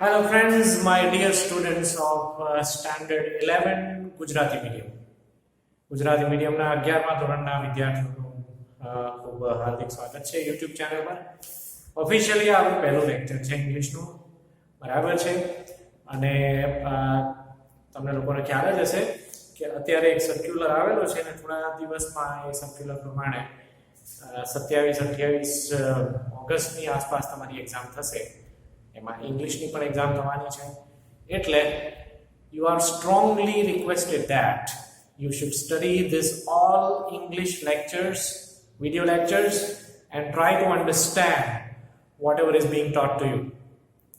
Hello friends, my dear students of Standard 11 ગુજરાતી medium. ગુજરાતી મીડિયમના 11મા ધોરણના વિદ્યાર્થીઓનું ખૂબ હાર્દિક સ્વાગત છે YouTube ચેનલ પર. ઓફિશિયલી આ પહેલું લેક્ચર છે ઇંગ્લિશનું, બરાબર છે. અને તમને લોકોને ખ્યાલ જ હશે કે અત્યારે એક સર્ક્યુલર આવેલો છે અને થોડા દિવસમાં એ સર્ક્યુલર પ્રમાણે 27-28 ઓગસ્ટની આસપાસ તમારી એક્ઝામ થશે. એમાં ઇંગ્લિશની પણ એક્ઝામ થવાની છે. એટલે you are strongly requested that you should study this all English lectures, video lectures, and try to understand whatever is being taught to you.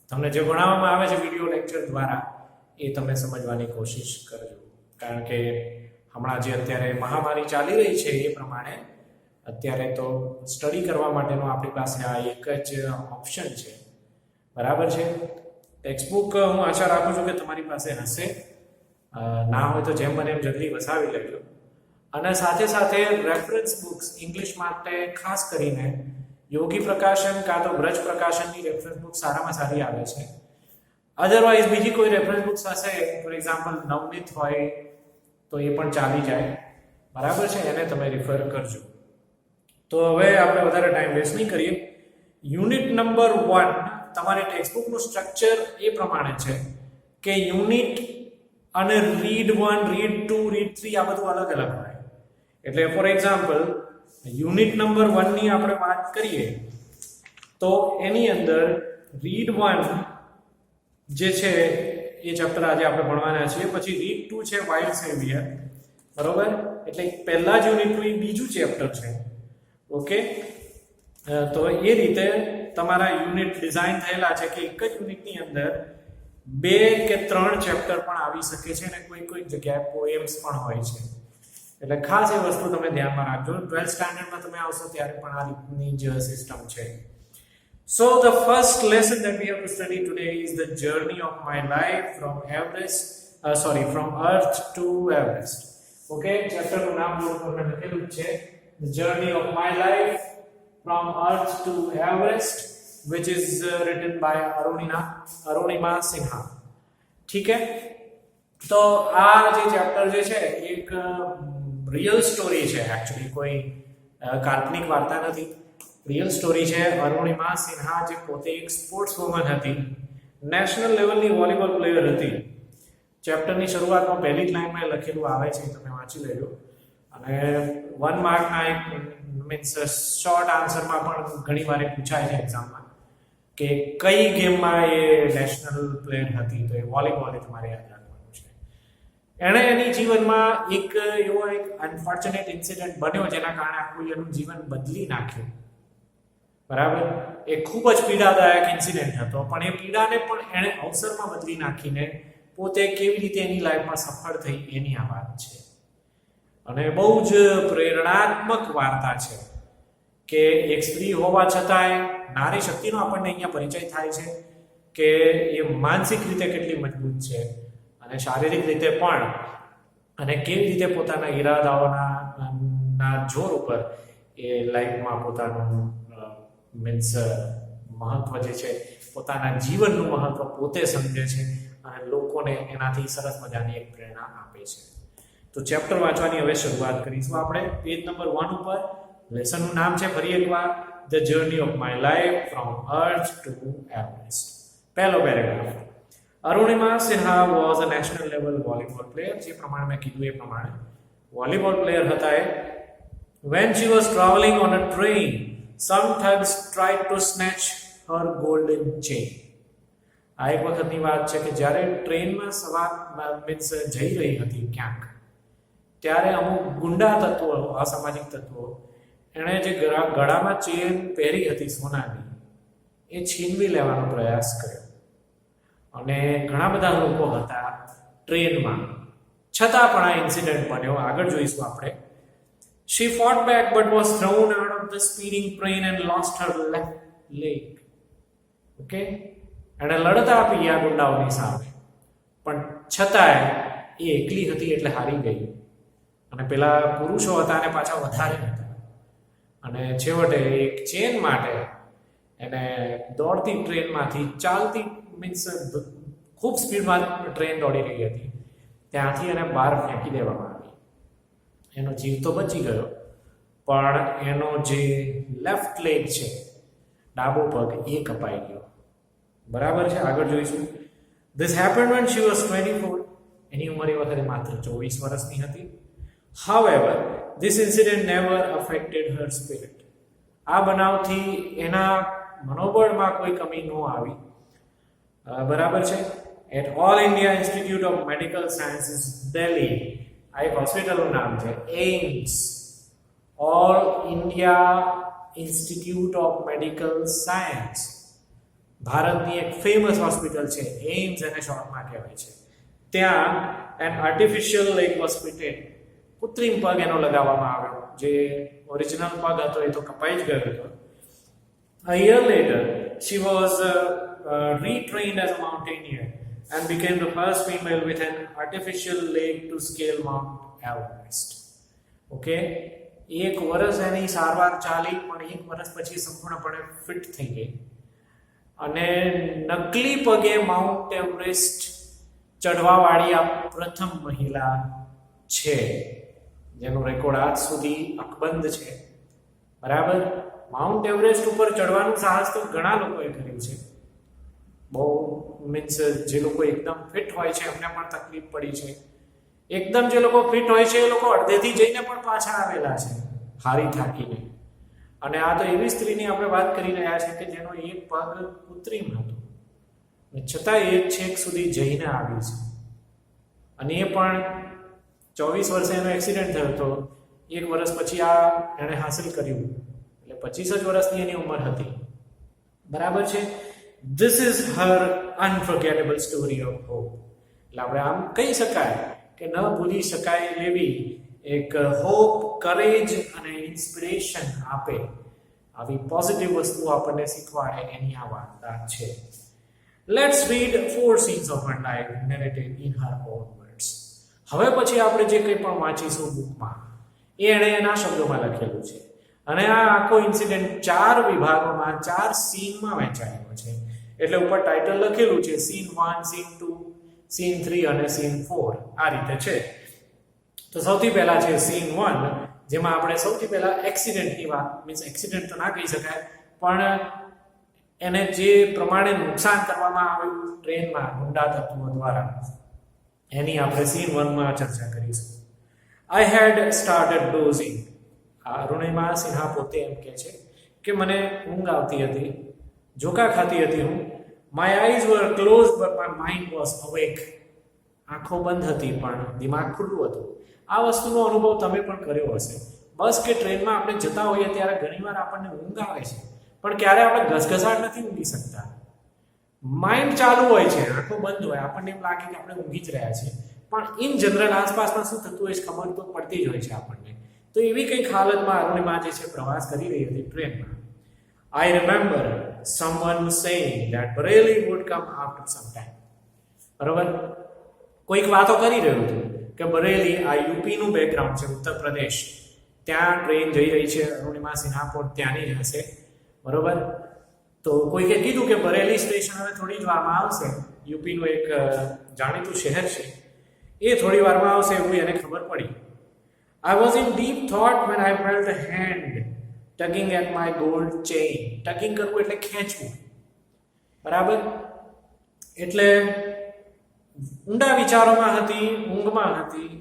તમને જે ભણાવવામાં આવે છે વિડિયો લેક્ચર દ્વારા એ તમે સમજવાની કોશિશ કરજો, કારણ કે હમણાં જે અત્યારે મહામારી ચાલી રહી છે એ પ્રમાણે અત્યારે તો સ્ટડી કરવા માટેનો આપણી પાસે આ એક જ ઓપ્શન છે, બરાબર છે. ટેક્સ્ટબુક હું આશા રાખું છું કે તમારી પાસે હશે, ના હોય તો જેમ બને એમ જલ્દી વસાવી લેજો. અને સાથે સાથે રેફરન્સ બુક્સ ઇંગ્લિશ માટે ખાસ કરીને યોગી પ્રકાશન કાં તો બ્રજ પ્રકાશનની રેફરન્સ બુક સારામાં સારી આવે છે. અધરવાઇઝ બીજી કોઈ રેફરન્સ બુક્સ હશે, ફોર એક્ઝામ્પલ નવનીત હોય તો એ પણ ચાલી જાય, બરાબર છે. એને તમે રિફર કરજો. તો હવે આપણે વધારે ટાઈમ વેસ્ટ નહીં કરીએ. યુનિટ નંબર 1 તમારે ટેક્સ્ટબુકનું સ્ટ્રક્ચર એ પ્રમાણે છે કે યુનિટ અને રીડ 1, રીડ 2, રીડ 3 આ બધું અલગ અલગ હોય. એટલે ફોર એક્ઝામ્પલ યુનિટ નંબર 1 ની આપણે વાત કરીએ તો એની અંદર રીડ 1 જે છે એ ચેપ્ટર આજે આપણે ભણવાના છીએ. પછી રીડ 2 છે વાઇલ્ડ સેવિયર, બરોબર. એટલે પહેલા જ યુનિટનું એ બીજું ચેપ્ટર છે, ઓકે. તો એ રીતે તમારા યુનિટ ડિઝાઇન થયેલા છે કે એક જ યુનિટની અંદર 2 કે 3 ચેપ્ટર પણ આવી શકે છે અને કોઈ જગ્યાએ પોએમ્સ પણ હોય છે. એટલે ખાસ એ વસ્તુ તમે ધ્યાનમાં રાખજો. 12th સ્ટાન્ડર્ડમાં તમે આવશો ત્યારે પણ આ રીતની જ સિસ્ટમ છે. So the first lesson that we have to study today is the journey of my life from Earth to Everest. Okay, chapter નું નામ તમને લખેલું છે, The Journey of My Life from Earth to Everest, which is written by Arunima Sinha. ठीक है. तो આ જે ચેપ્ટર જે છે એક રિયલ સ્ટોરી છે, એકચ્યુઅલી કોઈ કાલ્પનિક વાર્તા નથી, રિયલ સ્ટોરી છે. અરુણિમા સિન્હા જે પોતે એક સ્પોર્ટ્સ વુમન હતી, નેશનલ લેવલની વોલીબોલ પ્લેયર હતી. ચેપ્ટરની શરૂઆતમાં પહેલી જ લાઈનમાં લખેલું આવે છે, તમે વાંચી લેજો. અને 1 માર્કના એક મીન્સ શોર્ટ આન્સરમાં પણ ઘણી વાર પૂછાય છે એક્ઝામમાં કે કઈ ગેમમાં એ નેશનલ પ્લેયર હતી, તો એ વોલીબોલ તમારે યાદ રાખવાનું છે. એણે એની જીવનમાં એક એવો એક અનફોર્ચ્યુનેટ ઇન્સિડન્ટ બન્યો જેના કારણે આખું એનું જીવન બદલી નાખ્યું, બરાબર. એ ખૂબ જ પીડાદાયક ઇન્સિડન્ટ હતો, પણ એ પીડાને પણ એણે અવસરમાં બદલી નાખીને પોતે કેવી રીતે એની લાઈફમાં સફળ થઈ એની આ વાત છે. અને બહુ જ પ્રેરણાત્મક વાર્તા છે કે એક સ્ત્રી હોવા છતાંય નારી શક્તિનો આપણને અહીંયા પરિચય થાય છે કે એ માનસિક રીતે કેટલી મજબૂત છે અને શારીરિક રીતે પણ, અને કેવી રીતે પોતાના ઈરાદાઓના જોર ઉપર એ લાઈફમાં પોતાનું મીન્સ મહત્વ જે છે, પોતાના જીવનનું મહત્વ પોતે સમજે છે અને લોકોને એનાથી સરસ મજાની એક પ્રેરણા આપે છે. તો ચેપ્ટર વાંચવાની હવે શરૂઆત કરીશું આપણે. પેજ નંબર 1 ઉપર લેસનનું નામ છે ફરી એકવાર, the journey of my life from earth to Everest. પહેલો paragraph. Arunima Sinha was a national level volleyball player. જે પ્રમાણે મેં કીધું એ પ્રમાણે વોલીબોલ પ્લેયર હતા એ. When she was traveling on a train, some thugs tried to snatch her golden chain. આ એક વખતની વાત છે કે જ્યારે ટ્રેનમાં સવાર મીન્સ જઈ રહી હતી ક્યાંક, ત્યારે અમુક ગુંડા તત્વો, અસામાજિક તત્વો, એણે જે ગળામાં ચેન પહેરી હતી સોનાની, એ છીનવી લેવાનો પ્રયાસ કર્યો. અને ઘણા બધા લોકો હતા ટ્રેનમાં, છતાં પણ આ ઇન્સિડન્ટ બન્યો. આગળ જોઈશું આપણે. She fought back but was thrown out of the speeding train and lost her left leg. Okay? એણે લડત આપી આ ગુંડાઓની સામે, પણ છતાંય એ એકલી હતી એટલે હારી ગઈ. અને પેલા પુરુષો હતા અને પાછા વધારે હતા, અને છેવટે એક ચેન માટે એને દોડતી ટ્રેનમાંથી ચાલતી મીન્સ ખૂબ સ્પીડમાં ટ્રેન દોડી રહી હતી, ત્યાંથી એને બહાર ફેંકી દેવામાં આવી. એનો જીવ તો બચી ગયો, પણ એનો જે લેફ્ટ લેગ છે, ડાબો પગ, એ કપાઈ ગયો. બરાબર છે, આગળ જોઈશું. This happened when she was 24. એની ઉંમર એ વખતે માત્ર 24 વર્ષની હતી. However, this incident never affected her spirit. આ બનાવથી એના મનોબળમાં કોઈ કમી ન આવી. બરાબર છે. At All India Institute of Medical Sciences, Delhi, આ એક હોસ્પિટલનું નામ છે, AIIMS, All India Institute of Medical Science, ભારતની એક ફેમસ હોસ્પિટલ છે, એઇમ્સ એને શોર્ટમાં કહેવાય છે. ત્યાં an artificial leg was fitted, કૃત્રિમ પગ એનો લગાવવામાં આવ્યો. જે ઓરિજિનલ પગ હતો એ તો કપાઈ જ ગયો હતો. A year later, she was retrained as a mountaineer and became the first female with an artificial leg to scale Mount Everest. Okay, એક વર્ષ એની સારવાર ચાલી, પણ એક વર્ષ પછી સંપૂર્ણપણે ફિટ થઈ ગઈ અને નકલી પગે માઉન્ટ એવરેસ્ટ ચઢવાવાળી આ પ્રથમ મહિલા છે, જેનો રેકોર્ડ આજ સુધી અકબંધ છે. બરાબર. માઉન્ટ એવરેસ્ટ ઉપર ચડવાનું સાહસ તો ઘણા લોકોએ કર્યું છે. બહુ મીન્સ જે લોકો એકદમ ફિટ હોય છે એમને પણ તકલીફ પડી છે. એકદમ જે લોકો ફિટ હોય છે એ લોકો અડધેથી જઈને પણ પાછા આવેલા છે, હારી થાકીને. અને આ તો એવી સ્ત્રીની આપણે વાત કરી રહ્યા છીએ કે જેનો એક પગ કૃત્રિમ હતો, છતાં એ છેક સુધી જઈને આવી છે. અને એ પણ 24 વર્ષે એનો એક્સિડન્ટ થયો હતો, એક વર્ષ પછી આ એણે હાંસલ કર્યું, એટલે 25 જ વર્ષની એની ઉંમર હતી. બરાબર છે. This is her unforgettable story of hope. એટલે આપણે આમ કહી શકાય કે ન ભૂલી શકાય એવી એક હોપ, કરેજ અને ઇન્સ્પિરેશન આપે આવી પોઝિટિવ વસ્તુઓ આપણને શીખવાડે એની આ વાર્તા છે. Let's read 4 scenes of her life narrated in her own words. હવે પછી આપણે જે કંઈ પણ વાંચીશું બુકમાં એ એણે એના શબ્દોમાં લખેલું છે. અને આ આખો ઇન્સિડન્ટ 4 વિભાગોમાં 4 સીનમાં વહેંચાયેલો છે. એટલે ઉપર ટાઇટલ લખેલું છે સીન 1, સીન 2, સીન 3 અને સીન 4. આ રીતે છે. તો સૌથી પહેલા છે સીન 1, જેમાં આપણે સૌથી પહેલા એક્સિડન્ટની વાત, મીન્સ એક્સિડન્ટ તો ના કહી શકાય, પણ એને જે પ્રમાણે નુકસાન કરવામાં આવ્યું ટ્રેનમાં ગુંડા તત્વો દ્વારા, એની આપણે સીન 1 માં ચર્ચા કરીશું. I had started dozing. Arunima Sinha પોતે એમ કહે છે કે મને ઊંઘ આવતી હતી, ઝોકા ખાતી હતી હું. My eyes were closed but my mind was awake. આંખો બંધ હતી પણ દિમાગ ખુલ્લું હતું. આ વસ્તુનો અનુભવ તમે પણ કર્યો હશે. બસ કે ટ્રેનમાં આપણે જતા હોઈએ ત્યારે ઘણીવાર આપણને ઊંઘ આવે છે, પણ ક્યારે આપણે ઘસઘસાટ નથી ઊંઘી શકતા. માઇન્ડ ચાલુ હોય છે, આંખો બંધ હોય, આપણને એમ લાગે કે આપણે ઊંઘી જ રહ્યા છીએ, પણ ઇન જનરલ આસપાસમાં શું થતું હોય છે ખબર તો પડતી જ હોય છે આપણને. તો એવી કંઈક હાલતમાં અરુણિમા જે છે પ્રવાસ કરી રહી હતી ટ્રેનમાં. I remember someone saying that Bareilly would come after some time. બરોબર. કોઈક વાતો કરી રહ્યું હતું કે બરેલી, આ યુપીનું બેકગ્રાઉન્ડ છે, ઉત્તર પ્રદેશ, ત્યાં ટ્રેન જઈ રહી છે, અરુણિમા સિન્હા પણ ત્યાંની જ હશે. બરોબર. તો કોઈકે કીધું કે બરેલી સ્ટેશન હવે થોડી જ વારમાં આવશે. યુપીનું એક જાણીતું શહેર છે, એ થોડી વારમાં આવશે એવું એને ખબર પડી. I was in deep thought when I felt a hand tugging at my gold chain. Tugging કરવું એટલે ખેંચવું. બરાબર. એટલે ઊંડા વિચારોમાં હતી, ઊંઘમાં હતી,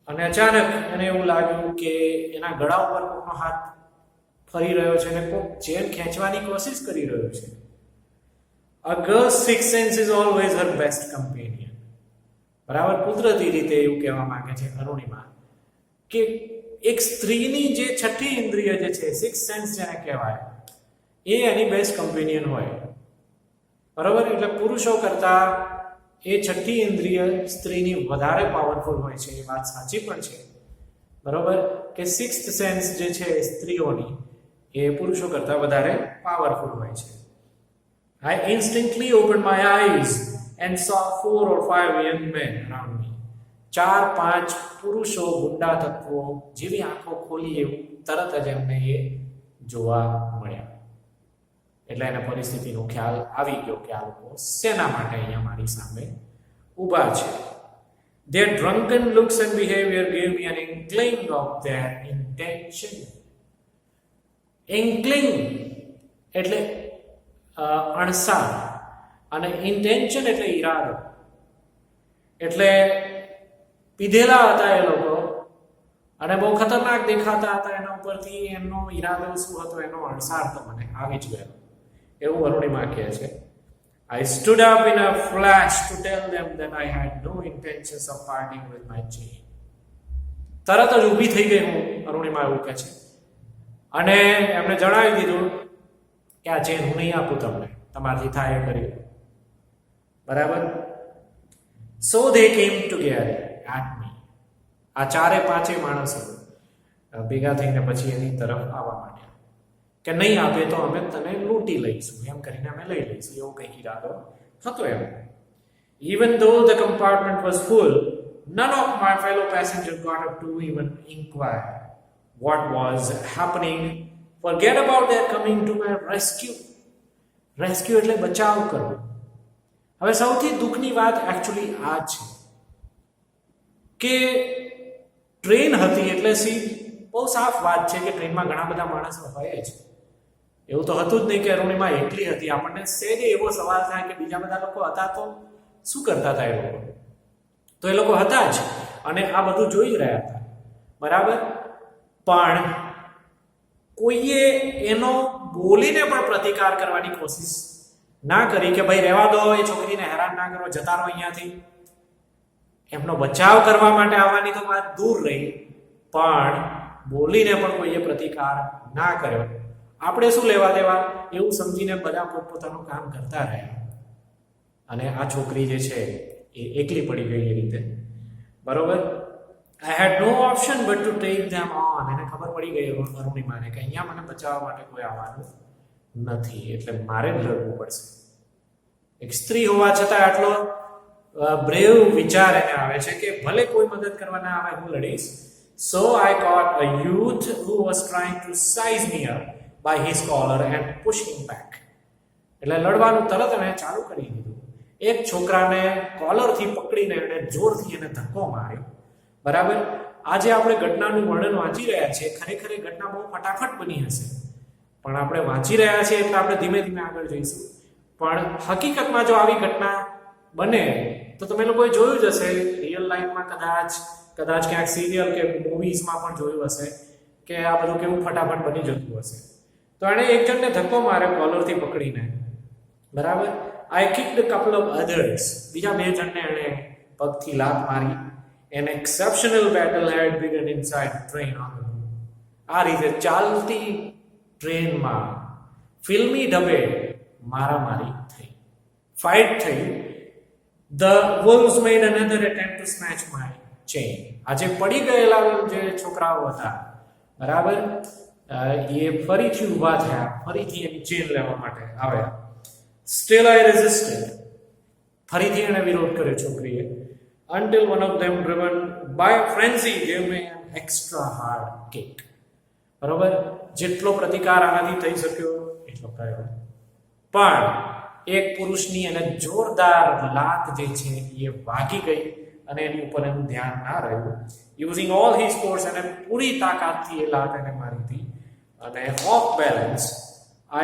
અને અચાનક એને એવું લાગ્યું કે એના ગળા ઉપર કોઈનો હાથ ફરી રહ્યો છે અને કોઈ ચેન ખેંચવાની કોશિશ કરી રહ્યો છે. A girl's sixth sense is always her best companion. બરાબર. કુદરતી રીતે એવું કહેવા માંગે છે અરુણિમા કે એક સ્ત્રીની જે છઠ્ઠી ઇન્દ્રિય જે છે, સિક્સ સેન્સ જેને કહેવાય, એ એની બેસ્ટ કમ્પેનિયન હોય. બરાબર. એટલે પુરુષો કરતા એ છઠ્ઠી ઇન્દ્રિય સ્ત્રીની વધારે પાવરફુલ હોય છે. એ વાત સાચી પણ છે. બરાબર. કે સિક્સ્થ સેન્સ જે છે સ્ત્રીઓની એ પુરુષો કરતા વધારે પાવરફુલ હોય છે. I instantly opened my eyes and saw 4 or 5 young men around me. 4-5 પુરુષો ગુંડા તત્વો જેવી આંખો ખોલી એવું તરત જ એમને એ જોવા મળ્યા. એટલે એને પરિસ્થિતિનો ખ્યાલ આવી ગયો કે આ લોકો શેના માટે અહીંયા મારી સામે ઊભા છે. Their drunken looks and behavior gave me an inkling of their intention. Inkling એટલે અણસાર અને intention એટલે ઈરાદો. એટલે પીધેલા હતા એ લોકો અને બહુ ખતરનાક દેખાતા હતા. એના ઉપરથી એમનો ઈરાદો શું હતો એનો અણસાર તો મને આવી જ ગયો એવું અરુણિમા કહે છે. I stood up in a flash to tell them that I had no intentions of parting with my chain. તરત જ ઊભી થઈ ગઈ હું, અરુણિમા એવું કહે છે, અને એમને જણાવી દીધું કે આ ચેન હું નહીં આપું તમને, તમારાથી થાય એ કરી. બરાબર. So they came together at me. આ ચારે પાંચે માણસો ભેગા થઈને પછી એની તરફ આવવા માંડ્યા કે નહીં આપે તો અમે તને લૂંટી લઈશું, એમ કરીને અમે લઈ લઈશું, એવો કંઈક ઈરાદો હતો એમ. Even though the compartment was full, none of my fellow passengers got up to even inquire what was happening. Forget about their coming to my rescue. Rescue એટલે બચાવ કરવો. હવે સૌથી દુઃખની વાત એકચ્યુઅલી આ છે કે ટ્રેન હતી એટલે બહુ સાફ વાત છે કે ટ્રેનમાં ઘણા બધા માણસો હોય જ. એવું તો હતું જ નહીં કે અરુણિમા એકલી હતી. આપણને સહેજે એવો સવાલ થાય કે બીજા બધા લોકો હતા તો શું કરતા હતા એ લોકો? તો એ લોકો હતા જ અને આ બધું જોઈ જ રહ્યા હતા. બરાબર. પણ કોઈએ એનો બોલીને પણ પ્રતિકાર કરવાની કોશિશ ના કરી કે ભાઈ રહેવા દો, એ છોકરીને હેરાન ના કરો, જતા રહો અહીંયાથી. એમનો બચાવ કરવા માટે આવવાની તો વાત દૂર રહી, પણ બોલીને પણ કોઈએ પ્રતિકાર ના કર્યો. આપણે શું લેવા દેવા એવું સમજીને બધા પોતપોતાનું કામ કરતા રહ્યા અને આ છોકરી જે છે એ એકલી પડી ગઈ એ રીતે. બરોબર. I had no option but to take them on. એને ખબર પડી ગઈ અરુણિમાને કે અહીંયા મને બચાવવા માટે કોઈ આવવાનું નથી, એટલે મારે જ લડવું પડશે. એક સ્ત્રી હોવા છતાં આટલો બ્રેવ વિચાર એને આવે છે કે ભલે કોઈ મદદ કરવા ના આવે હું લડીશ. So I caught a youth who was trying to size me up by his collar and push him back. એટલે લડવાનું તરત એને ચાલુ કરી દીધું. એક છોકરાને કોલરથી પકડીને એને જોરથી એને ધક્કો માર્યો. બરાબર. આજે આપણે ઘટનાનું વર્ણન વાંચી રહ્યા છીએ, ખરેખર એ ઘટના બહુ ફટાફટ બની હશે, પણ આપણે વાંચી રહ્યા છીએ એટલે આપણે ધીમે ધીમે આગળ જઈશું. પણ હકીકતમાં જો આવી ઘટના બને તો તમે લોકોએ જોયું જ હશે, રિયલ લાઈફમાં કદાચ ક્યાંક સિરિયલ કે મૂવીઝમાં પણ જોયું હશે કે આ બધું કેવું ફટાફટ બની જતું હશે. તો એણે એક જણને ધક્કો માર્યો કોલરથી પકડીને. બરાબર. I kicked a couple of others. બીજા બે જણને એણે પગથી લાત મારી. An exceptional battle had begun inside the train on the move. આ રીતે ચાલતી ટ્રેનમાં ફિલ્મી ઢબે મારામારી થઈ, ફાઇટ થઈ. The wolves made another attempt to snatch my chain. આજે પડી ગયેલા જે છોકરાઓ હતા, બરાબર, એ ફરીથી ઊભા થયા, ફરીથી એની ચેન લેવા માટે આવ્યા. Still I resisted. ફરીથી એણે વિરોધ કર્યો છોકરીએ. Until one of them, driven by frenzy, gave me an extra hard kick. બરોબર. જેટલો પ્રતિકાર આનાથી થઈ શક્યો એટલો કર્યો, પણ એક પુરુષની એને જોરદાર લાત જે છે એ વાગી ગઈ અને એની ઉપર એનું ધ્યાન ના રહ્યું. યુઝિંગ ઓલ હિઝ ફોર્સ, અને પૂરી તાકાતથી એ લાત એને મારી હતી અને of balance,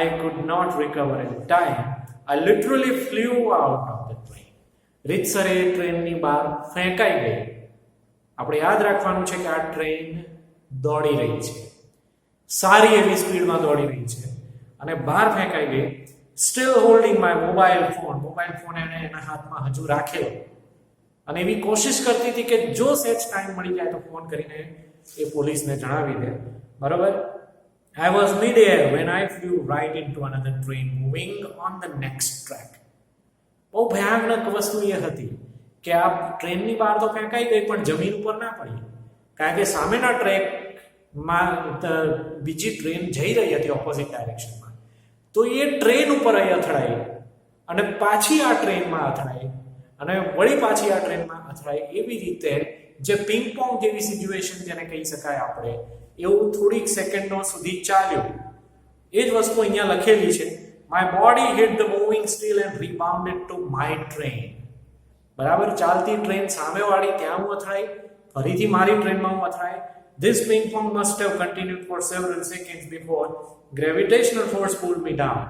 I could not recover in time. I literally flew out of the train. રીતસરે ટ્રેનની બહાર ફેંકાઈ ગઈ. આપણે યાદ રાખવાનું છે કે આ ટ્રેન દોડી રહી છે, સારી એવી સ્પીડમાં દોડી રહી છે અને બહાર ફેંકાઈ ગઈ. Steel holding my mobile phone એને એના હાથમાં હજુ રાખેલો અને એવી કોશિશ કરતી હતી કે જો સેજ ટાઈમ મળી જાય તો ફોન કરીને એ પોલીસને જણાવી દે. બરોબર. I was mid-air when I flew right into another train moving on the next track. બહુ ભયાનક વસ્તુ એ હતી કે આ ટ્રેનની બહાર તો ફેંકાઈ ગઈ પણ જમીન ઉપર ના પડી, કારણ કે સામેના ટ્રેકમાં બીજી ટ્રેન જઈ રહી હતી ઓપોઝિટ ડાયરેક્શનમાં. તો એ ટ્રેન ઉપર અહીં અથડાઈ અને પાછી આ ટ્રેનમાં અથડાઈ અને વળી પાછી આ ટ્રેનમાં અથડાઈ. એવી રીતે જે પિંગપોંગ જેવી સિચ્યુએશન જેને કહી શકાય આપણે, એવું થોડીક સેકન્ડો સુધી ચાલ્યું. એ જ વસ્તુ અહીંયા લખેલી છે. My body hit the moving steel and rebounded to my train. બરાબર, ચાલતી ટ્રેન સામેવાળી ત્યાં હું અથડાઈ, ફરીથી મારી ટ્રેનમાં હું અથડાઈ. This ping pong must have continued for several seconds before gravitational force pulled me down.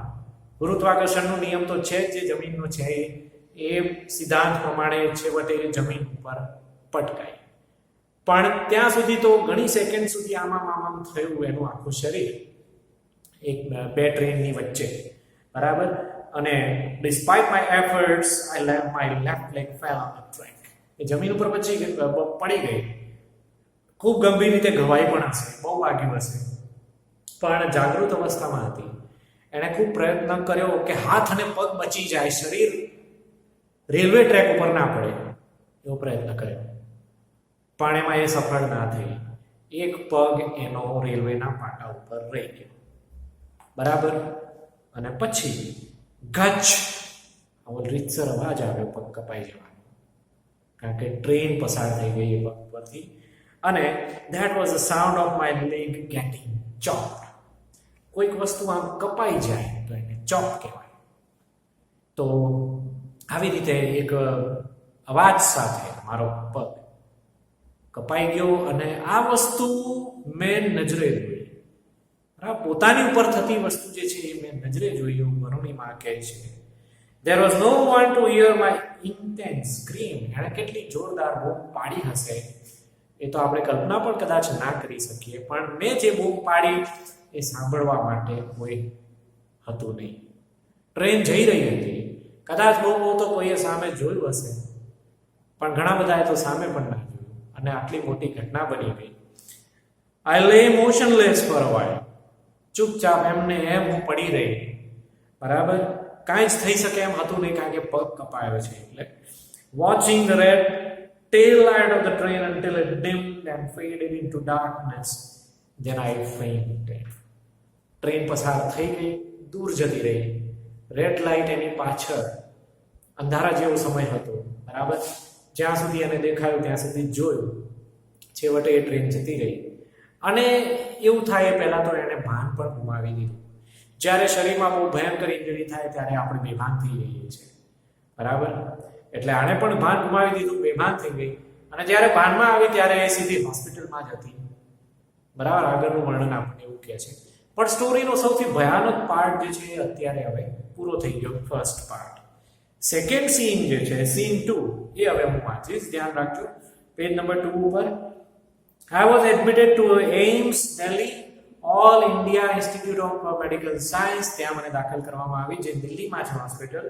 ગુરુત્વાકર્ષણનો નિયમ તો છે જ, જે જમીનનો છે એ સિદ્ધાંત પ્રમાણે છેવટે જમીન ઉપર પટકાય. પણ ત્યાં સુધી તો ઘણી સેકન્ડ સુધી આમાં થયું એનું આખું શરીર એક બે ટ્રેનની વચ્ચે. બરાબર, અને despite my efforts my left leg fell on the track. એ જમીન ઉપર પડી ગઈ. ખૂબ ગંભીર રીતે ઘવાઈ પણ હશે, બહુ વાગ્યું હશે, પણ જાગૃત અવસ્થામાં હતી. એણે ખૂબ પ્રયત્ન કર્યો કે હાથ અને પગ બચી જાય, શરીર રેલવે ટ્રેક ઉપર ના પડે, એવો પ્રયત્ન કર્યો. પણ એમાં એ સફળ ના થઈ. એક પગ એનો રેલવેના પાટા ઉપર રહી ગયો. બરાબર, અને પછી ગચ આવો રીતસર અવાજ આવ્યો, પગ કપાઈ જવાનો, કારણ કે ટ્રેન પસાર થઈ ગઈ એ પગ પરથી. અને that was the sound of my leg getting chopped. કોઈક વસ્તુ આમ કપાઈ જાય તો એને ચોપ કહેવાય. તો આવી રીતે એક અવાજ સાથે મારો પગ કપાઈ ગયો. અને આ વસ્તુ મેં નજરે જોઈ. પોતાની ઉપર થતી વસ્તુ જે છે એ મેં નજરે જોઈ, એવું અરુણિમા કહે છે. There was no one to hear my intense scream. એણે કેટલી જોરદાર બૂમ પાડી હશે એ તો આપણે કલ્પના પણ કદાચ ના કરી શકીએ, પણ મેં જે બૂમ પાડી એ સાંભળવા માટે કોઈ હતું નહીં. ટ્રેન જઈ રહી હતી, કદાચ બહુ તો કોઈએ સામે જોયું હશે, પણ ઘણા બધાએ તો સામે પણ ના જોયું, અને આટલી મોટી ઘટના બની ગઈ. I lay motionless for a while. ચૂપચાપ એમને એમ હું પડી રહી. બરાબર, કાંઈ જ થઈ શકે એમ હતું નહીં, કારણ કે પગ કપાયો છે એટલે. Watching the red tail light of the train until it dimmed and faded into darkness, then I fainted. Train પસાર થઈ ગઈ, દૂર જતી રહી. રેડ લાઇટ એની પાછળ અંધારા જેવો સમય હતો. બરાબર, જ્યાં સુધી એને દેખાયું ત્યાં સુધી જોયું. છેવટે એ ટ્રેન જતી રહી. અને એવું થાય પહેલાં તો એણે ભાન પણ ગુમાવી દીધું. જ્યારે શરીરમાં બહુ ભયંકર ઇન્જરી થાય ત્યારે આપણે બેભાન થઈ જઈએ છીએ. બરાબર, એટલે આણે પણ ભાન ગુમાવી દીધું, બેભાન થઈ ગઈ. અને જ્યારે ભાનમાં આવી ત્યારે એ સીધી હોસ્પિટલમાં જ હતી. બરાબર, આગળનું વર્ણન આપણને એવું કહે છે. પણ સ્ટોરીનો સૌથી ભયાનક પાર્ટ જે છે એ અત્યારે હવે પૂરો થઈ ગયો, ફર્સ્ટ પાર્ટ. સેકન્ડ સીન જે છે, સીન 2, એ હવે હું વાંચીશ, ધ્યાન રાખજો. પેજ નંબર 2 ઉપર. I was admitted to AIIMS Delhi, All India Institute of Medical Science. ત્યાં મને દાખલ કરવામાં આવી, જે દિલ્હીમાં છે hospital.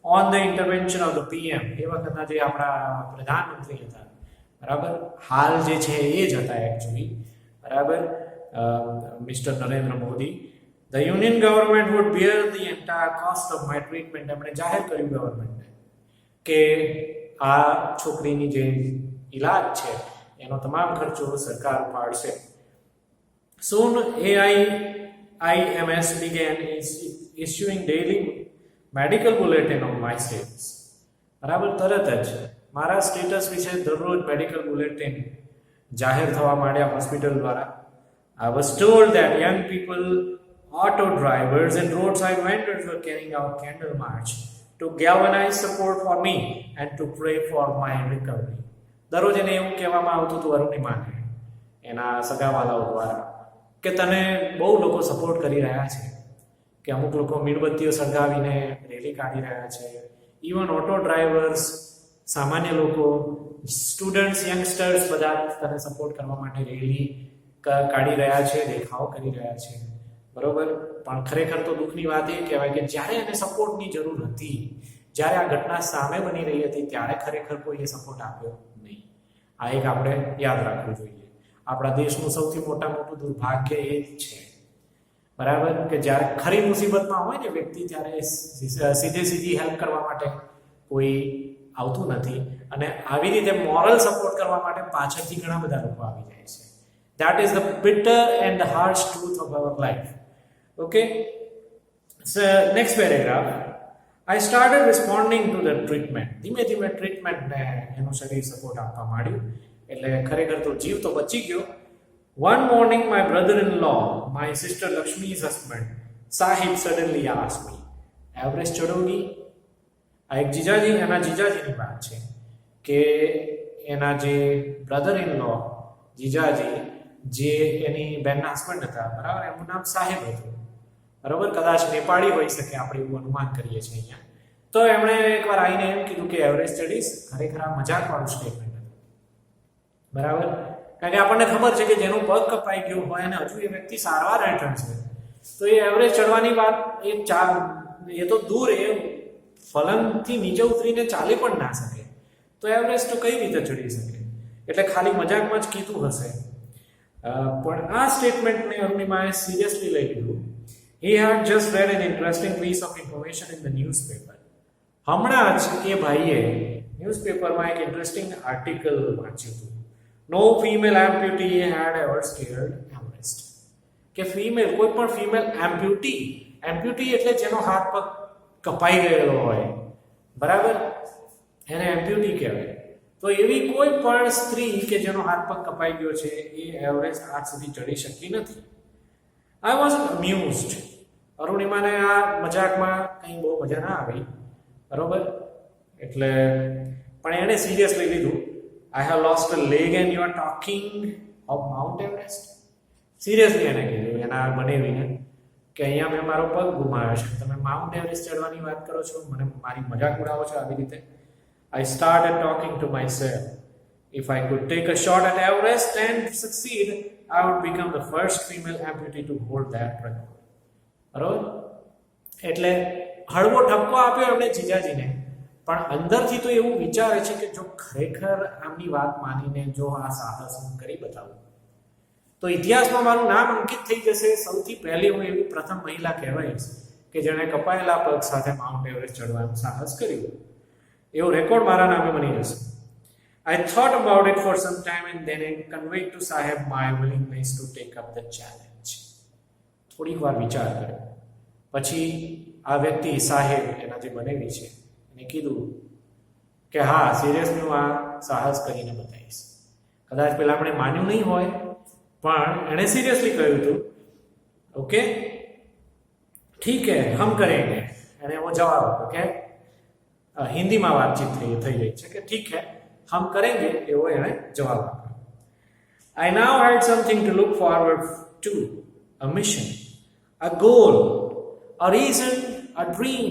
On the intervention of the PM. એ વખતના જે આપણા પ્રધાનમંત્રી હતા, બરાબર, હાલ જે છે એ જ હતા એકચ્યુઅલી. બરાબર, mister Narendra Modi. The union government would bear the entire cost of my treatment. એમણે જાહેર કર્યું ગવર્મેન્ટને કે આ છોકરીની જે ઈલાજ છે એનો તમામ ખર્ચો સરકાર ઉપાડશે. Soon AIIMS began issuing daily medical bulletin on my status. બરાબર, તરત જ મારા સ્ટેટસ વિશે દરરોજ મેડિકલ બુલેટિન જાહેર થવા માંડ્યા હોસ્પિટલ દ્વારા. I was told that young people, auto drivers and roadside vendors were carrying out candle march to galvanize support for me and to pray for my recovery. દરરોજ એને એવું કહેવામાં આવતું હતું અરુણિમાને, એના સગાવાલાઓ દ્વારા, કે તને બહુ લોકો સપોર્ટ કરી રહ્યા છે, કે અમુક લોકો મીણબત્તીઓ સળગાવીને રેલી કાઢી રહ્યા છે. ઇવન ઓટો ડ્રાઈવર્સ, સામાન્ય લોકો, સ્ટુડન્ટ્સ, યંગસ્ટર્સ બધા તને સપોર્ટ કરવા માટે રેલી કાઢી રહ્યા છે, દેખાવ કરી રહ્યા છે. બરોબર, પણ ખરેખર તો દુઃખની વાત એ કહેવાય કે જ્યારે એને સપોર્ટની જરૂર હતી, જ્યારે આ ઘટના સામે બની રહી હતી, ત્યારે ખરેખર કોઈએ સપોર્ટ આપ્યો નહીં. આ એક આપણે યાદ રાખવું જોઈએ. આપણા દેશનું સૌથી મોટું દુર્ભાગ્ય એ જ છે. બરાબર, કે જ્યારે ખરી મુસીબતમાં હોય ને વ્યક્તિ, ત્યારે સીધી હેલ્પ કરવા માટે કોઈ આવતું નથી, અને આવી રીતે મોરલ સપોર્ટ કરવા માટે પાછળથી ઘણા બધા લોકો આવી જાય છે. That is the bitter and the harsh truth of our life. Okay, so next paragraph. I started responding to the treatment. ધીમે ધીમે ટ્રીટમેન્ટને એનું શરીર સપોર્ટ આપવા માંડ્યું, એટલે ખરેખર તો જીવ તો બચી ગયો. One morning my brother-in-law, my sister Lakshmi's husband, Sahib, suddenly asked me. Everest ચડોગી? આ એક એના જીજાજીની વાત છે કે એના જે બ્રધર ઇન લો જીજાજી, જે એની બેનના હસબન્ડ હતા, બરાબર, એમનું નામ સાહેબ હતું, બરાબર, કદાચ નેપાળી હોઈ શકે, આપણે એવું અનુમાન કરીએ છીએ અહીંયા. તો એમણે એકવાર આવીને એમ કીધું કે એવરેસ્ટ ચડીશ. ખરેખર આ મજાકવાળું સ્ટેટમેન્ટ હતું, બરાબર, કારણ કે આપણને ખબર છે કે જેનું પગ કપાઈ ગયું હોય અને હજુ એ વ્યક્તિ સારવાર હેઠળ છે, તો એ એવરેસ્ટ ચડવાની વાત એ તો દૂર, એ ફલંગથી નીચે ઉતરીને ચાલી પણ ના શકે, તો એવરેસ્ટ તો કઈ રીતે ચડી શકે? એટલે ખાલી મજાકમાં જ કીધું હશે. પણ આ સ્ટેટમેન્ટને અરુણિમાએ સિરિયસલી લઈ લીધું. He had just read an interesting piece of information in the newspaper. હમણાં જ એ ભાઈએ ન્યૂઝપેપરમાં એક ઇન્ટરેસ્ટિંગ આર્ટિકલ વાંચ્યું હતું. No female amputee had ever scaled Everest. કે કોઈ પણ ફિમેલ એમ્પ્યુટી એટલે જેનો હાથ પગ કપાઈ ગયેલો હોય, બરાબર, એને એમ્પ્યુટી કહેવાય. તો એવી કોઈ પણ સ્ત્રી કે જેનો હાથ પગ કપાઈ ગયો છે એ એવરેસ્ટ આજ સુધી ચડી શકી નથી. I was અમ્યુઝડ. અરુણિમાને આ મજાકમાં કંઈ બહુ મજા ના આવી, બરોબર, એટલે પણ એણે સિરિયસલી લીધું. I have lost a leg and you are talking of Mount Everest. Seriously એને કીધું એના બનેવીને કે અહીંયા મેં મારો પગ ગુમાવ્યો છે, તમે માઉન્ટ એવરેસ્ટ ચડવાની વાત કરો છો, મને મારી મજાક ઉડાવો છો આવી રીતે. I started talking to myself. If I could take a shot at Everest and succeed, I would become the first female amputee to hold that record. બરોબર? એટલે હળવો ઠપકો આપ્યો એમણે જીજાજીને, પણ અંદરથી તો એવું વિચારે છે કે જો ખરેખર આમની વાત માનીને જો આ સાહસ હું કરી બતાવું તો ઇતિહાસમાં મારું નામ અંકિત થઈ જશે. સૌથી પહેલી હું એવી પ્રથમ મહિલા કહેવાઈશ કે જેણે કપાયેલા પગ સાથે માઉન્ટ એવરેસ્ટ ચડવાનું સાહસ કર્યું. એવો રેકોર્ડ મારા નામે બની જશે. I thought about it for some time and then I conveyed to Sahib my willingness to take up the challenge. થોડીક વાર વિચાર કર્યો પછી આ વ્યક્તિ સાહેબ એના જે બનેવી છે એને કીધું કે હા, સિરિયસલી હું આ સાહસ કરીને બતાવીશ. કદાચ પહેલા આપણે માન્યું નહીં હોય, પણ એણે સિરિયસલી કહ્યું હતું. ઓકે, ઠીક હે, હમ કરેંગે. એને એવો જવાબ આપ્યો કે હિન્દીમાં વાતચીત થઈ રહી છે કે ઠીક હે હમ કરેંગે, એવો એણે જવાબ આપ્યો. I now had something to look forward to, a mission, a goal, a reason, a dream.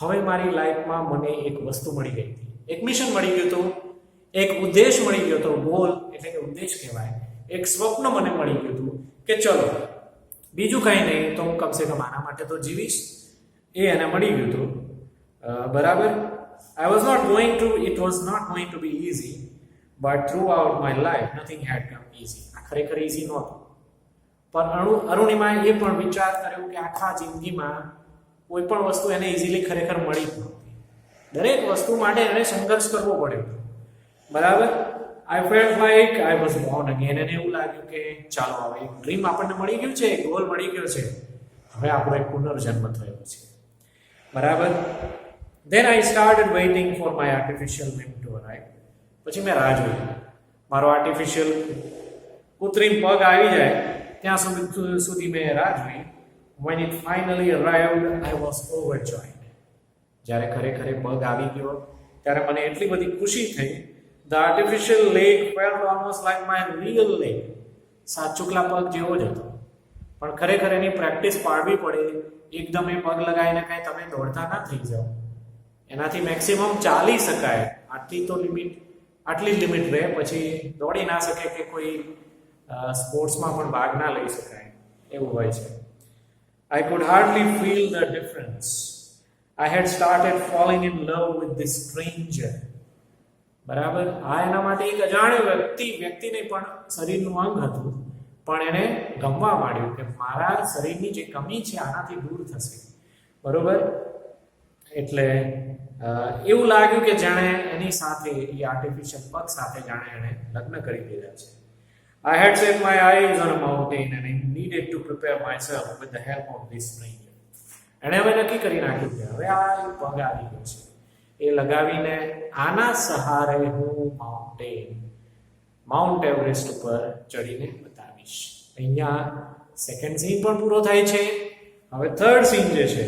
હવે મારી લાઈફમાં મને એક વસ્તુ મળી ગઈ હતી, એક મિશન મળી ગયું હતું, એક ઉદ્દેશ મળી ગયો હતો. ગોલ એટલે કે ઉદ્દેશ કહેવાય. એક સ્વપ્ન મને મળી ગયું હતું કે ચલો બીજું કાંઈ નહીં તો હું કમસે કમ આના માટે તો જીવીશ. એ એને મળી ગયું હતું, બરાબર. I was not going to, it was not going to be easy, but throughout my life nothing had come easy. આ ખરેખર ઈઝી નહોતું, પણ અરુણિમાએ એ પણ વિચાર કર્યો કે આખા જિંદગીમાં કોઈ પણ વસ્તુ એને ઇઝીલી ખરેખર મળી જ નહોતી. દરેક વસ્તુ માટે એને સંઘર્ષ કરવો પડ્યો, બરાબર. I felt like I was born again. એને એવું લાગ્યું કે ચાલો હવે એક ડ્રીમ આપણને મળી ગયું છે, ગોલ મળી ગયો છે, હવે આપણો એક પુનર્જન્મ થયો છે, બરાબર. Then I started waiting for my artificial limb to arrive. પછી મેં રાહ જોઈ મારો આર્ટિફિશિયલ કૃત્રિમ પગ આવી જાય ત્યાં સુધી મેં રાહ જોઈ. When it finally arrived, I was overjoyed. જ્યારે ખરેખર પગ આવી ગયો ત્યારે મને એટલી બધી ખુશી થઈ. The artificial leg felt almost like my real leg. સાચુકલા પગ જેવો જ હતો, પણ ખરેખર એની પ્રેક્ટિસ પાડવી પડે. એકદમ એ પગ લગાવીને કાંઈ તમે દોડતા ના થઈ જાઓ. એનાથી મેક્સિમમ ચાલી શકાય, આટલી લિમિટ રહે, પછી દોડી ના શકે કે કોઈ સ્પોર્ટ્સમાં પણ ભાગ ના લઈ શકાય, એવું હોય છે. I could hardly feel the difference. I had started falling in love with this stranger. બરાબર. આ એના માટે એક અજાણ્યો વ્યક્તિ નહીં પણ શરીરનું અંગ હતું, પણ એને ગમવા માંડ્યું કે મારા શરીરની જે કમી છે આનાથી દૂર થશે, બરોબર. એટલે એવું લાગ્યું કે જાણે એની સાથે, એ આર્ટિફિશિયલ પગ સાથે જાણે એણે લગ્ન કરી દીધા છે. I had set my eyes on a mountain and I needed to prepare myself with the help of this stranger. એણે હવે નક્કી કરી નાખ્યું કે હવે આ પગ આવી ગયો છે, એ લગાવીને આના સહારે હું માઉન્ટ એવરેસ્ટ ઉપર ચડીને બતાવીશ. અહીંયા સેકન્ડ સીન પણ પૂરો થાય છે. હવે થર્ડ સીન જે છે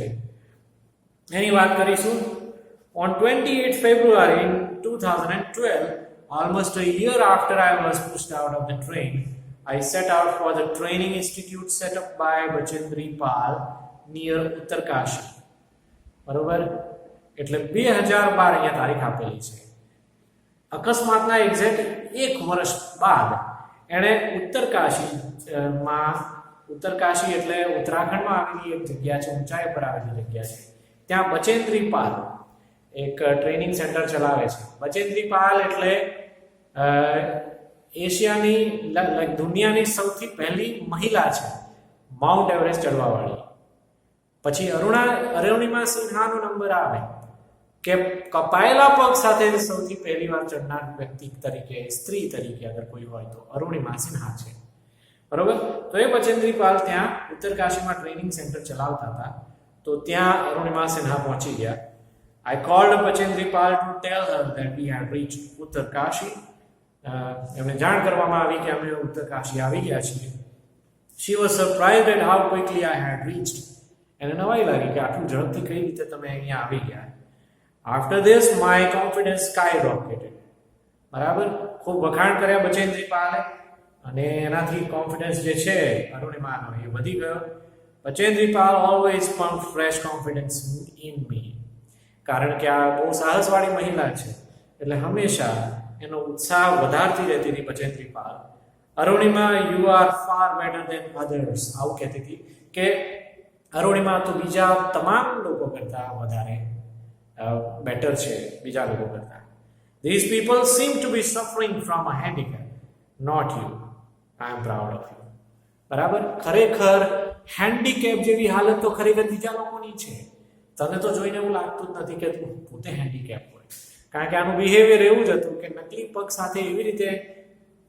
એની વાત કરીશું. On 28th February in 2012, almost a year after I was pushed out of the train, I set out for the training institute set up by Bachendri Pal near Uttarkashi. બરોબર, એટલે 2012 અહીંયા તારીખ આપેલી છે. અકસ્માતના એક્ઝેક્ટ 1 વર્ષ બાદ એણે ઉત્તરકાશી એટલે ઉત્તરાખંડમાં આવેલી એક જગ્યા છે, ઊંચાઈ પર આવેલી જગ્યા છે, ત્યાં બચેન્દ્રી પાલ એક ટ્રેનિંગ સેન્ટર ચલાવે છે. બચેન્દ્રી પાલ એટલે એશિયાની દુનિયાની સૌથી પહેલી મહિલા છે માઉન્ટ એવરેસ્ટ ચડવાવાળી. પછી અરુણિમા સિન્હાનો નંબર આવે કે કપાયેલા પગ સાથે સૌથી પહેલી વાર ચડનાર વ્યક્તિ તરીકે, સ્ત્રી તરીકે અગર કોઈ હોય તો અરુણિમા સિન્હા છે. બરોબર, તો એ બચેન્દ્રી પાલ ત્યાં ઉત્તરકાશીમાં ટ્રેનિંગ સેન્ટર ચલાવતા હતા, તો ત્યાં અરુણિમા સિન્હા પહોંચી ગયા. I called Bachendri Pal to tell her that we had reached Uttarkashi. એમને જાણ કરવામાં આવી કે અમે ઉત્તરકાશી આવી ગયા છીએ. She was surprised at how quickly I had reached. એને નવાઈ લાગી કે આટલું ઝડપથી કઈ રીતે તમે અહીંયા આવી ગયા. After this, my confidence skyrocketed. બરાબર, ખૂબ વખાણ કર્યા બચેન્દ્રી પાલે અને એનાથી કોન્ફિડન્સ જે છે અરુણિમાનો એ વધી ગયો. Bachendri Pal always found fresh confidence in me. કારણ કે આ બહુ સાહસવાળી મહિલા છે એટલે હંમેશા એનો ઉત્સાહ વધારતી રહેતી હતી Bachendri Pal. Arunima, you are far better than others, આવું કહેતી હતી કે અરુણિમા તો બીજા તમામ લોકો કરતા વધારે બેટર છે બીજા લોકો કરતા. These people seem to be suffering from a handicap, not you. I am proud of you. બરાબર, ખરેખર હેન્ડીકેપ જેવી હાલત તો ખરેખર બીજા લોકોની છે. તને તો જોઈને એવું લાગતું જ નથી કે તું પોતે હેન્ડીકેપ હોય, કારણ કે આનું બિહેવિયર એવું જ હતું કે નકલી પગ સાથે એવી રીતે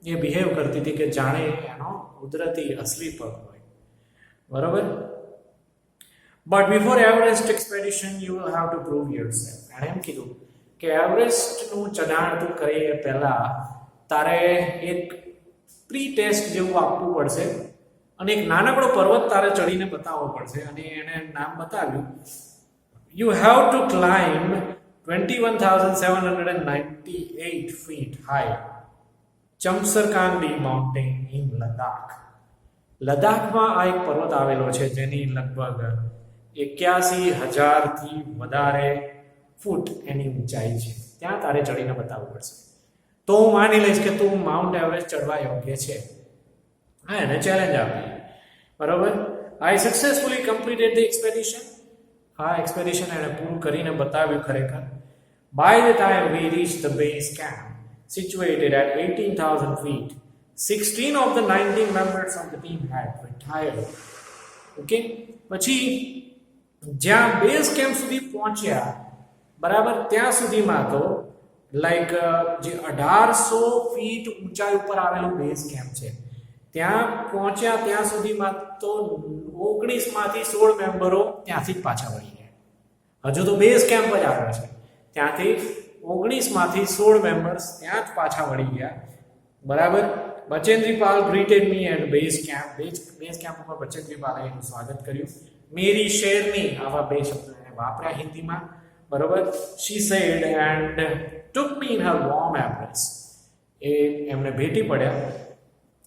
એ બિહેવ કરતી હતી કે જાણે એનો કુદરતી અસલી પગ હોય. બરોબર, but before Everest expedition you will have to prove yourself. એણે એમ કીધું કે એવરેસ્ટનું ચઢાણ તું કરે એ પહેલા તારે એક પ્રી ટેસ્ટ જેવું આપવું પડશે અને એક નાનકડો પર્વત તારે ચડીને બતાવવો પડશે. અને એને નામ બતાવ્યું, you have to climb 21,798 feet high Chamsarkandi mountain in Ladakh. લદ્દાખમાં આ એક પર્વત આવેલો છે જેની લગભગ 81,000 થી વધારે ફૂટ એની ઊંચાઈ છે. ત્યાં તારે ચડીને બતાવવું પડશે તો હું માની લઈશ કે તું માઉન્ટ એવરેસ્ટ ચડવા યોગ્ય છે. હા, એને ચેલેન્જ આપી. બરોબર, I successfully completed the expedition. આ એક્સપેડિશન એણે પૂરું કરીને બતાવ્યું ખરેખર. By the time we reached the base camp, situated at 18,000 feet, 16 of the 19 members of the team had retired. Okay, પછી જ્યાં બેઝ કેમ્પ સુધી પહોંચ્યા, બરાબર, ત્યાં સુધીમાં તો લાઈક જે 1800 ફીટ ઊંચાઈ ઉપર આવેલું બેઝ કેમ્પ છે ત્યાં પહોંચ્યા ત્યાં સુધીમાં તો 19 માંથી 16 મેમ્બરો ત્યાંથી જ પાછા વળી ગયા. હજુ તો બેઝ કેમ્પ જ આવ્યો છે, ત્યાંથી 19 માંથી 16 મેમ્બર્સ ત્યાં જ પાછા વળી ગયા. બરાબર, Bachendri Pal greeted me at base camp. Base camp ઉપર બચેન્દ્રી પાલે એનું સ્વાગત કર્યું. મેરી શેરની, આવા બે શબ્દો એને વાપર્યા હિન્દીમાં. બરોબર, she said and took me in her warm embrace. એ એમને ભેટી પડ્યા.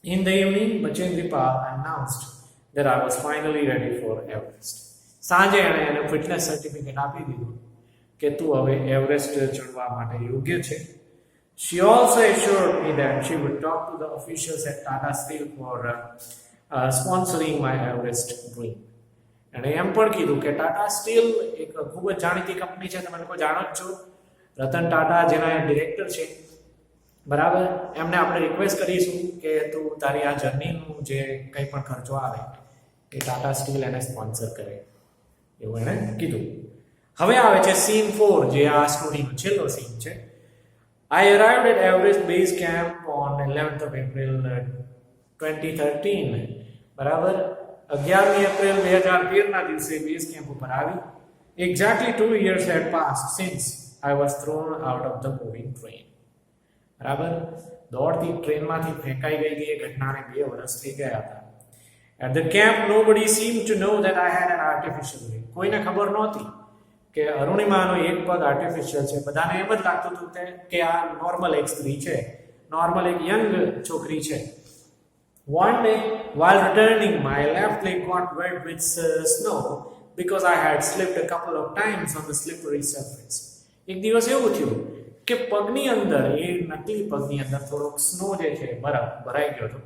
In the evening, Bachendri Pal announced that I was finally ready for Everest. સાંજે એને ફિટનેસ સર્ટિફિકેટ આપી દીધું કે તું હવે એવરેસ્ટ ચડવા માટે યોગ્ય છે. She also assured me that she would talk to the officials at Tata Steel for sponsoring my Everest dream. અને એમ પણ કીધું કે ટાટા સ્ટીલ એક ખૂબ જ જાણીતી કંપની છે, તમે લોકો જાણો જ છો. રતન ટાટા જેના ડિરેક્ટર છે, બરાબર, એમને આપણે રિક્વેસ્ટ કરીશું કે તું તારી આ જર્નીનું જે કંઈ પણ ખર્ચો આવે એ ટાટા સ્ટીલ એને સ્પોન્સર કરે, એવું એણે કીધું. હવે આવે છે સીન 4, જે આ સ્ટોરીનો છેલ્લો સીન છે. I arrived at Everest Base Camp on 11th of April 2013. બરાબર, 11મી એપ્રિલ 2013ના દિવસે બેઝ કેમ્પ ઉપર આવી. Exactly 2 years had passed since I was thrown out of the moving train. બરાબર, દોડતી ટ્રેનમાંથી ફેંકાઈ ગયેલી એ ઘટનાને 2 વર્ષ થઈ ગયા હતા. At the camp, nobody seemed to know that I had an artificial leg. કોઈને ખબર નહોતી કે અરુણિમાનો એક પગ આર્ટિફિશિયલ છે. બધાને એમ જ લાગતું હતું કે આ નોર્મલ એક સ્ત્રી છે, નોર્મલ એક યંગ છોકરી છે. One day, while returning, my left leg got wet with snow because I had slipped a couple of times on the slippery surface. એક દિવસ એવું થયું કે પગની અંદર, એ નકલી પગની અંદર થોડોક સ્નો જે છે, બરફ ભરાઈ ગયો હતો,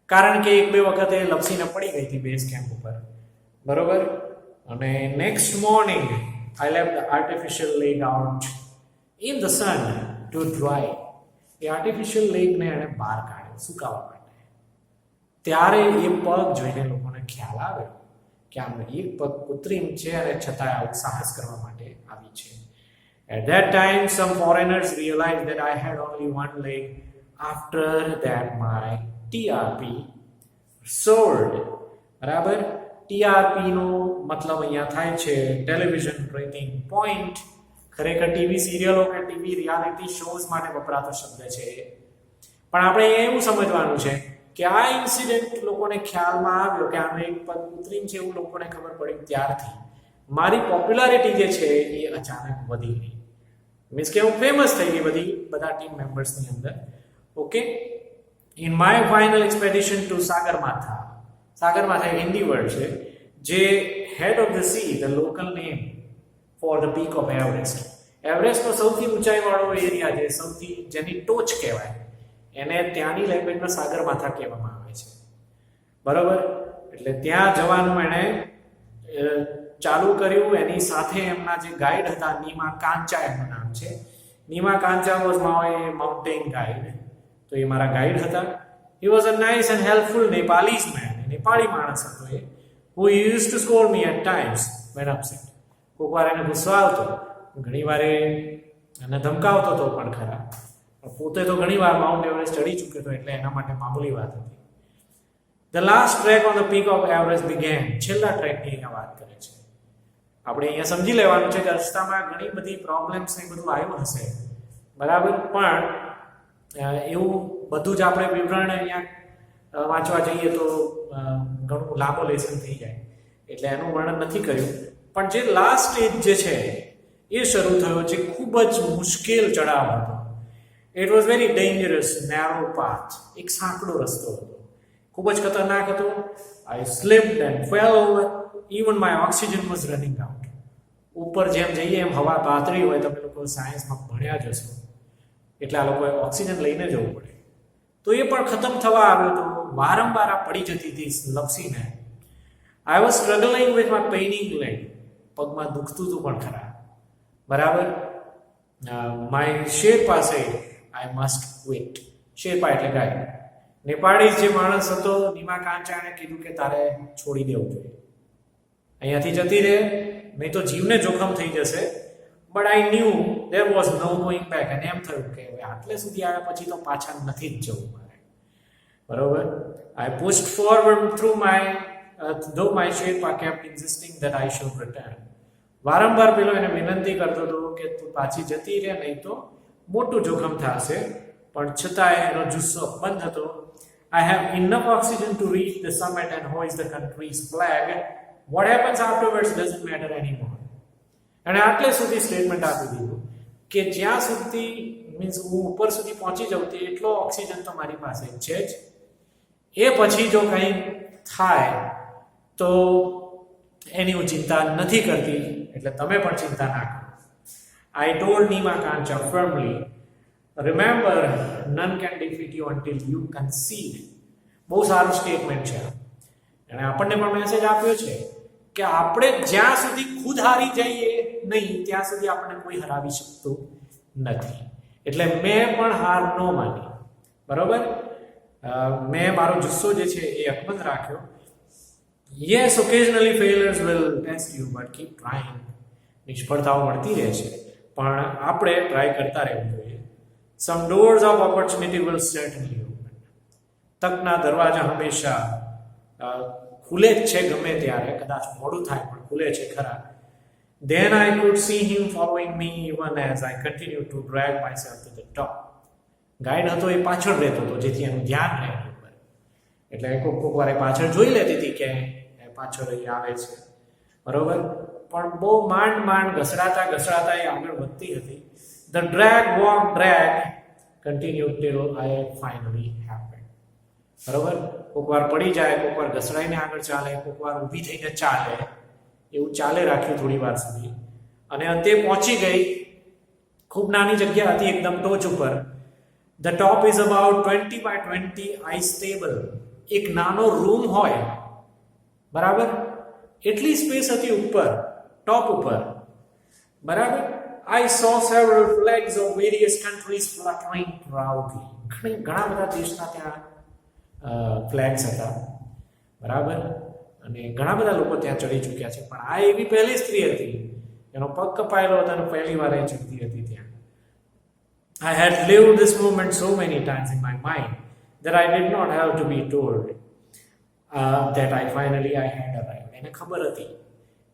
કારણ કે એક બે વખતે લપસીને પડી ગઈ હતી બેઝ કેમ્પ ઉપર, બરોબર. અને next morning I left the artificial leg out in the sun to dry. એ આર્ટિફિશિયલ લેગને એણે બહાર કાઢ્યો સુકાવા માટે. ત્યારે એ પગ જોઈને લોકોને ખ્યાલ આવ્યો કે આમ એક પગ કૃત્રિમ છે અને છતાં આવું સાહસ કરવા માટે આવી છે. At that time, some foreigners realized that I had only one leg. After that, my TRP soared. બરાબર. TRP નો મતલબ અહીંયા થાય છે ટેલિવિઝન રેટિંગ પોઈન્ટ. ખરેખર ટીવી સિરિયલો કે ટીવી રિયાલિટી શોઝ માટે વપરાતો શબ્દ છે. પણ આપણે એવું સમજવાનું છે કે આ ઇન્સિડન્ટ લોકોને ખ્યાલમાં આવ્યો કે આનો એક પગ કૃત્રિમ છે એવું લોકોને ખબર પડી ત્યારથી મારી પોપ્યુલારિટી જે છે એ અચાનક વધી ગઈ. મીન્સ કે હું ફેમસ થઈ ગઈ બધા ટીમ મેમ્બર્સની અંદર. Okay. In my final expedition to Sagarmatha. Sagarmatha એક હિન્દી વર્ડ છે જે head of the sea, the local name for the peak of Everest. એવરેસ્ટનો સૌથી ઊંચાઈવાળો એરિયા છે, સૌથી જેની ટોચ કહેવાય, એને ત્યાંની લેંગ્વેજમાં સાગરમાથા કહેવામાં આવે છે, બરોબર. એટલે ત્યાં જવાનું એણે ચાલુ કર્યું. એની સાથે એમના જે ગાઈડ હતા, નીમા કાંચા એમનું નામ છે. Nima Kancha was my mountain guide. તો એ મારા ગાઈડ હતા. He was a nice and helpful Nepalese man. Nepali માણસ હતો એ. Who use to scold me at times when upset. કોઈક વાર એને ગુસ્સો આવતો, ઘણી વાર એને ધમકાવતો હતો પણ ખરા. પોતે તો ઘણી વાર માઉન્ટ એવરેસ્ટ ચડી ચૂક્યો હતો, એટલે એના માટે મામૂલી વાત હતી. The last track on the peak of Everest began. છેલ્લા ટ્રેકની અહીંયા વાત કરે છે. આપણે અહીંયા સમજી લેવાનું છે કે રસ્તામાં ઘણી બધી પ્રોબ્લેમ્સ ને બધું આવ્યું હશે, બરાબર. પણ એવું બધું જ આપણે વિવરણ અહીંયા વાંચવા જઈએ તો ઘણું લાંબો લેસન થઈ જાય, એટલે એનું વર્ણન નથી કર્યું. પણ જે લાસ્ટ સ્ટેજ જે છે એ શરૂ થયો, જે ખૂબ જ મુશ્કેલ ચડાવ હતો. It was very dangerous narrow path. એક સાંકડો રસ્તો હતો, ખૂબ જ ખતરનાક હતો. I slipped and fell over. Even my oxygen was running out. ઉપર જેમ જઈએ એમ હવા પાતળી હોય, તમે લોકો સાયન્સમાં ભણ્યા જ હશો, એટલે આ લોકોએ ઓક્સિજન લઈને જવું પડે. તો એ પણ ખતમ થવા આવ્યો તો વારંવાર આ પડી જતી હતી લપસીને. I was struggling with my paining leg. પગમાં દુખતું હતું પણ ખરા, બરાબર. માય શેરપા સે આઈ મસ્ટ ક્વિટ. શેરપા એટલે ગાય. નેપાળી જે માણસ હતો, નીમા કાંચાને કીધું કે તારે છોડી દેવું જોઈએ, અહીંયાથી જતી રહે, નહીં તો જીવને જોખમ થઈ જશે. But I knew there was no going back. અને એમ થયું કે હવે આટલે સુધી આવ્યા પછી તો પાછા નથી જ જવું મારે, બરોબર. I pushed forward through my though my Sherpa kept insisting that I should return. વારંવાર પેલો એને વિનંતી કરતો હતો કે તું પાછી જતી રહે, નહીં તો મોટું જોખમ થશે. પણ છતાં એનો જુસ્સો બંધ હતો. I have enough oxygen to reach the summit and hoist the country's flag. What happens afterwards doesn't matter anymore. અને આટલે સુધી સ્ટેટમેન્ટ આપી દીધું કે જ્યાં સુધી મીન્સ હું ઉપર સુધી પહોંચી જાઉં તે એટલો ઓક્સિજન તો મારી પાસે છે જ. એ પછી જો કંઈ થાય તો એની હું ચિંતા નથી કરતી, એટલે તમે પણ ચિંતા ના કરો. I told Nima Kancha firmly, remember, none can defeat you until you concede. બહુ સારું સ્ટેટમેન્ટ છે. અને આપણને પણ મેસેજ આપ્યો છે કે આપણે જ્યાં સુધી ખુદ હારી જઈએ નહીં ત્યાં સુધી આપણને કોઈ હરાવી શકતું નથી. એટલે મેં પણ હાર ન માની, બરોબર. મેં મારો જુસ્સો જે છે એ અકબંધ રાખ્યો. Yes, occasionally failures will test you, but keep trying. નિષ્ફળતાઓ મળતી રહે છે, પણ આપણે ટ્રાય કરતા રહેવું જોઈએ. Some doors of opportunity will certainly open. તકના દરવાજા હંમેશા ખુલે જ છે, ગમે ત્યારે, કદાચ મોડું થાય પણ ખુલે છે ખરા. Then I could see him following me even as I continued to drag myself to the top. Guide હતો એ પાછળ રહેતો હતો, જેથી એનું ધ્યાન રહે ઉપર. એટલે કોક વાર પાછળ જોઈ લેતી હતી કે પાછળ અહીં આવે છે, બરોબર. પણ બહુ માંડ ઘસડાતા એ આગળ વધતી હતી. The drag continued till I finally happened. બરોબર, કોક વાર પડી જાય, કોક વાર ઘસડાઈને આગળ ચાલે, કોક વાર ઊભી થઈને ચાલે, એવું ચાલે રાખ્યું થોડી વાર સુધી અને અંતે પહોંચી ગઈ. ખૂબ નાની જગ્યા હતી, એકદમ ટોચ ઉપર. The top is about 20 by 20 ice table. એક નાનો રૂમ હોય, બરાબર, એટલી સ્પેસ હતી ઉપર, ટોપ ઉપર, બરાબર. I saw several flags of various countries fluttering proudly. ઘણા બધા દેશના ત્યાં ફ્લેગ્સ હતા, બરાબર, અને ઘણા બધા લોકો ત્યાં ચડી ચૂક્યા છે. પણ આ એવી પહેલી સ્ત્રી હતી એનો પગ કપાયેલો હતો અને પહેલી વાર એ ચડતી હતી ત્યાં. I had lived this moment so many times in my mind that I did not have to be told that I finally had arrived. એને ખબર હતી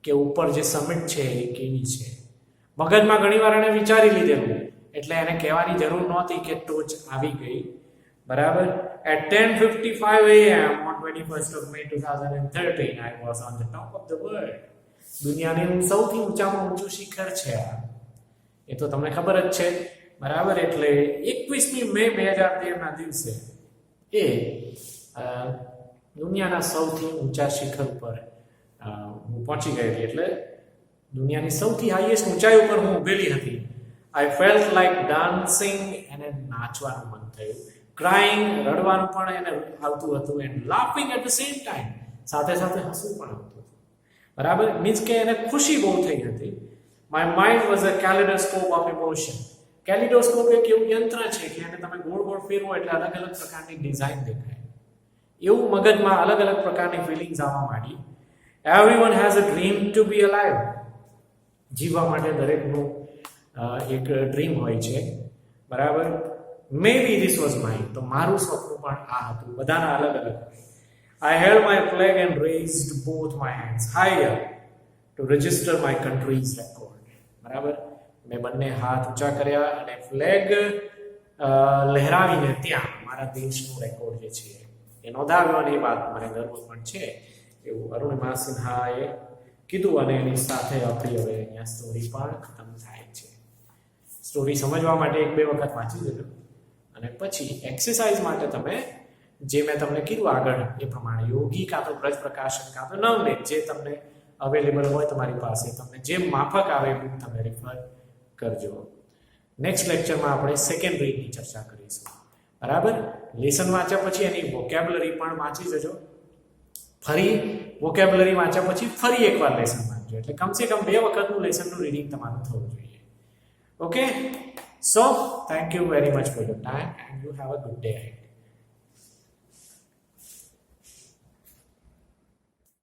કે ઉપર જે સમિટ છે એ કેવી છે. મગજમાં ઘણી વાર એને વિચારી લીધેલું, એટલે એને કહેવાની જરૂર નહોતી કે ટોચ આવી ગઈ, બરાબર. At 10:55 a.m. on 21st of May 2013, I was on the top of the world. દુનિયાનું સૌથી ઊંચામાં ઊંચું શિખર છે આ, એ તો તમને ખબર જ છે, બરાબર. એટલે 21મી મે 2013 ના દિવસે એ દુનિયાના સૌથી ઊંચા શિખર ઉપર હું પહોંચી ગયેલી. એટલે દુનિયાની સૌથી હાઈએસ્ટ ઊંચાઈ ઉપર હું ઊભેલી હતી. આઈ ફેલ્ટ લાઈક ડાન્સિંગ, એને નાચવાનું મન થયું. ક્રાઇંગ, રડવાનું પણ એને આવતું હતું. And laughing at the same time, સાથે સાથે હસવું પણ આવતું હતું, બરાબર. મીન્સ કે એને ખુશી બહુ થઈ હતી. My mind was a kaleidoscope of emotion. Kaleidoscope એક એવું યંત્ર છે કે એને તમે ગોળ ગોળ ફેરવો એટલે અલગ અલગ પ્રકારની ડિઝાઇન દેખાય. એવું મગજમાં અલગ અલગ પ્રકારની ફિલિંગ્સ આવવા માંડી. Everyone has a dream to be alive. જીવવા માટે દરેકનું એક ડ્રીમ હોય છે, બરાબર. Maybe this was mine. તો મારું સપનું પણ આ હતું, બધાના અલગ અલગ. I held my flag and raised both my hands higher to register my country's record, બરાબર. મેં બંને હાથ ઊંચા કર્યા અને ફ્લેગ લહેરાવીને ત્યાં મારા દેશનું રેકોર્ડ જે છે એ નોંધાવ્યો, અને એ વાત મને ગર્વ પણ છે, એવું અરુણિમા સિન્હાએ કીધું. અને એની સાથે આપણી હવે અહીંયા સ્ટોરી પણ ખતમ થાય છે. સ્ટોરી સમજવા માટે 1-2 વખત વાંચી દેજો, અને પછી એક્સરસાઇઝ માટે તમે જે મેં તમને કીધું આગળ એ પ્રમાણે યોગી કાં તો બ્રજ પ્રકાશન કાં તો નવનીત, જે તમને અવેલેબલ હોય તમારી પાસે, તમને જે માફક આવે એ બુક તમે રેફર કરજો. નેક્સ્ટ લેક્ચરમાં આપણે સેકન્ડ રીડની ચર્ચા કરીશું, બરાબર. લેસન વાંચ્યા પછી એની વોકેબ્યુલરી પણ વાંચી જજો. ફરી વોકેબ્યુલરી વાંચ્યા પછી ફરી એકવાર લેસન વાંચજો, એટલે કમસે કમ 2 વખતનું લેસનનું રીડિંગ તમારું થવું જોઈએ. Okay, so thank you very much for your time and you have a good day ahead.